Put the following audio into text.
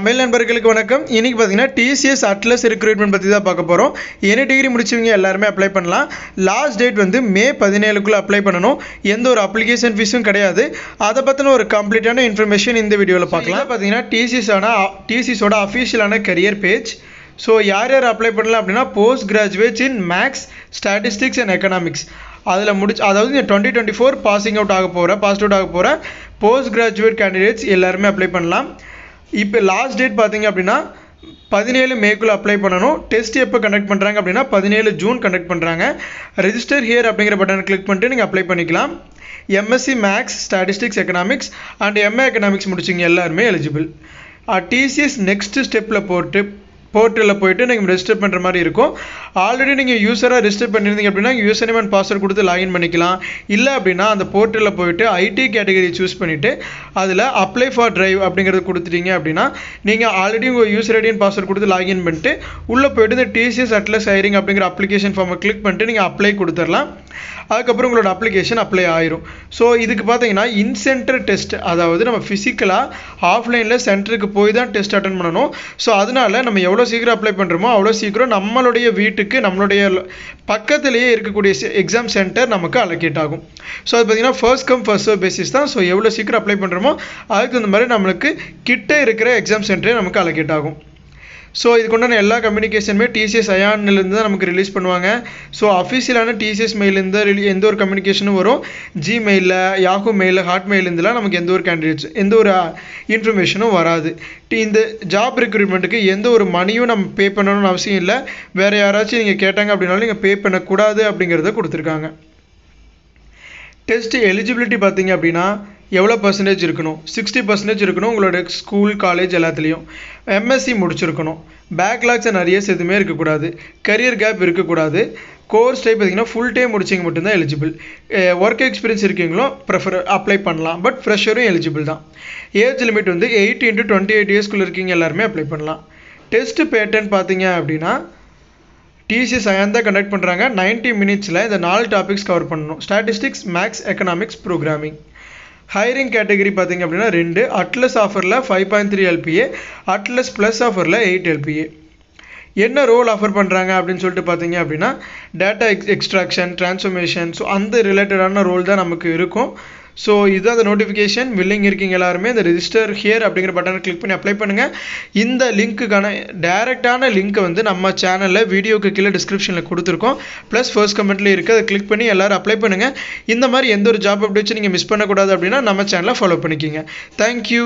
தமிழ் நண்பர்களுக்கு வணக்கம். இன்னைக்கு பார்த்தீங்கன்னா டிசிஎஸ் அட்லஸ் ரெக்ரூட்மெண்ட் பற்றி தான் பார்க்க போகிறோம். எனி டிகிரி முடிச்சவங்க எல்லாருமே அப்ளை பண்ணலாம். லாஸ்ட் டேட் வந்து மே 17க்குள்ளே அப்ளை பண்ணணும். எந்த ஒரு அப்ளிகேஷன் ஃபீஸும் கிடையாது. அதை பற்றின ஒரு கம்ப்ளீட்டான இன்ஃபர்மேஷன் இந்த வீடியோவில் பார்க்கலாம். பார்த்தீங்கன்னா டிசிஎஸோட அஃபிஷியலான கரியர் பேஜ். ஸோ யார் யார் அப்ளை பண்ணலாம் அப்படின்னா post graduates in maths, statistics and economics அதில் அதாவது இந்த 2024 பாஸ் அவுட் ஆக போகிற போஸ்ட் கிராஜுவேட் கேண்டிடேட்ஸ் எல்லாருமே அப்ளை பண்ணலாம். இப்போ லாஸ்ட் டேட் பார்த்தீங்க அப்படின்னா 17 மேக்குள்ளே அப்ளை பண்ணணும். டெஸ்ட் எப்போ கண்டக்ட் பண்ணுறாங்க அப்படின்னா 17 ஜூன் கண்டக்ட் பண்ணுறாங்க. ரெஜிஸ்டர் ஹியர் அப்படிங்கிற பட்டனை கிளிக் பண்ணிட்டு நீங்கள் அப்ளை பண்ணிக்கலாம். MSc maths, statistics, economics and MA economics முடிச்சிங்க எல்லாருமே எலிஜிபிள். டிசிஎஸ் நெக்ஸ்ட் ஸ்டெப்பில் போர்ட்டலில் போய்ட்டு நீங்கள் ரெஜிஸ்டர் பண்ணுற மாதிரி இருக்கும். ஆல்ரெடி நீங்கள் யூஸராக ரெஜிஸ்டர் பண்ணியிருந்தீங்க அப்படின்னா யூசர் நேம் அண்ட் பாஸ்வேர்ட் கொடுத்து லாகின் பண்ணிக்கலாம். இல்லை அப்படின்னா அந்த போர்ட்டலில் போய்ட்டு ஐடி கேட்டகரி சூஸ் பண்ணிவிட்டு அதில் அப்ளை ஃபார் டிரைவ் அப்படிங்கிறது கொடுத்துட்டீங்க அப்படின்னா நீங்கள் ஆல்ரெடி உங்கள் யூசர் ஐடி அண்ட் பாஸ்வேர்ட் கொடுத்து லாகின் பண்ணிட்டு உள்ளே போய்ட்டு இந்த டிசிஎஸ் அட்லஸ் ஹைரிங் அப்படிங்கிற அப்ளிகேஷன் ஃபார்மை கிளிக் பண்ணிட்டு நீங்கள் அப்ளை கொடுத்துடலாம். அதுக்கப்புறம் உங்களோட அப்ளிகேஷன் அப்ளை ஆயிரும். ஸோ இதுக்கு பார்த்தீங்கன்னா இன்சென்டர் டெஸ்ட், அதாவது நம்ம ஃபிசிக்கலாக ஆஃப்லைனில் சென்டருக்கு போய் தான் டெஸ்ட் அட்டன் பண்ணணும். ஸோ அதனால நம்ம எவ்வளோ சீக்கிரம் அப்ளை பண்ணுறோமோ அவ்வளோ சீக்கிரம் நம்மளுடைய வீட்டுக்கு நம்மளுடைய பக்கத்திலேயே இருக்கக்கூடிய எக்ஸாம் சென்டர் நமக்கு அலோகேட் ஆகும். ஸோ அது பார்த்தீங்கன்னா first come first serve basis தான். ஸோ எவ்வளோ சீக்கிரம் அப்ளை பண்ணுறோமோ அதுக்கு தகுந்த மாதிரி நம்மளுக்கு கிட்ட இருக்கிற எக்ஸாம் சென்டரே நமக்கு அலோகேட் ஆகும். ஸோ இதுக்குண்டான எல்லா கம்யூனிகேஷனுமே டிசிஎஸ் அயான்லேருந்து தான் நமக்கு ரிலீஸ் பண்ணுவாங்க. ஸோ அஃபிஷியலான டிசிஎஸ் மெயிலேருந்து எந்த ஒரு கம்யூனிகேஷனும் வரும். ஜிமெயிலில், யாஹூ மெயிலில், ஹாட்மெயிலேருந்துலாம் நமக்கு எந்த ஒரு இன்ஃபர்மேஷனும் வராது. இந்த ஜாப் ரெக்ரூட்மெண்ட்டுக்கு எந்த ஒரு மணியும் நம்ம பே பண்ணணும்னு அவசியம் இல்லை. வேறு யாராச்சும் நீங்கள் கேட்டாங்க அப்படின்னாலும் நீங்கள் பே பண்ணக்கூடாது அப்படிங்கிறத கொடுத்துருக்காங்க. டெஸ்ட் எலிஜிபிலிட்டி பார்த்தீங்க அப்படின்னா எவ்வளோ பர்சன்டேஜ் இருக்கணும்? 60% இருக்கணும் உங்களோட ஸ்கூல், காலேஜ் எல்லாத்துலேயும். எம்எஸ்சி முடிச்சிருக்கணும். பேக்லாக்ஸ் அண்ட் அரியர்ஸ் எதுவுமே இருக்கக்கூடாது. கரியர் கேப் இருக்கக்கூடாது. கோர்ஸ் டைப் பார்த்தீங்கன்னா ஃபுல் டைம் முடிச்சிங்க மட்டும்தான் எலிஜிபிள். ஒர்க் எக்ஸ்பீரியன்ஸ் இருக்கீங்களோ அப்ளை பண்ணலாம். பட் ஃப்ரெஷரும் எலிஜிபிள் தான். ஏஜ் லிமிட் வந்து 18 to 28 இயர்ஸ்க்குள்ளே இருக்கீங்க எல்லாருமே அப்ளை பண்ணலாம். டெஸ்ட் பேட்டர்ன் பார்த்தீங்க அப்படின்னா டிசிஎஸ் அயான் தான் கண்டக்ட் பண்ணுறாங்க. 90 மினிட்ஸில் இந்த 4 டாபிக்ஸ் கவர் பண்ணணும். Statistics, maths, economics, programming. Hiring category பார்த்தீங்க அப்படின்னா 2. அட்லஸ் ஆஃபரில் 5.3 LPA, அட்லஸ் ப்ளஸ் ஆஃபரில் 8 LPA. என்ன ரோல் ஆஃபர் பண்ணுறாங்க அப்படின்னு சொல்லிட்டு பார்த்தீங்க அப்படின்னா டேட்டா எக்ஸ்ட்ராக்ஷன், ட்ரான்ஸ்ஃபர்மேஷன், ஸோ அந்த ரிலேட்டடான ரோல் தான் நமக்கு இருக்கும். ஸோ இதுதான் அந்த நோட்டிஃபிகேஷன். வில்லிங் இருக்கீங்க எல்லாருமே இந்த ரெஜிஸ்டர் ஹியர் அப்படிங்கிற பட்டனை கிளிக் பண்ணி அப்ளை பண்ணுங்கள். இந்த லிங்க்குக்கான டேரெக்டான லிங்க்கை வந்து நம்ம சேனலில் வீடியோக்கு கீழே டிஸ்கிரிப்ஷனில் கொடுத்துருக்கோம். ப்ளஸ் ஃபர்ஸ்ட் கமெண்ட்லேயே இருக்குது. அதை கிளிக் பண்ணி எல்லோரும் அப்ளை பண்ணுங்கள். இந்த மாதிரி எந்த ஒரு ஜாப் அப்டேட்ஸும் நீங்கள் மிஸ் பண்ணக்கூடாது அப்படின்னா நம்ம சேனலை ஃபாலோ பண்ணிக்கிங்க. தேங்க்யூ.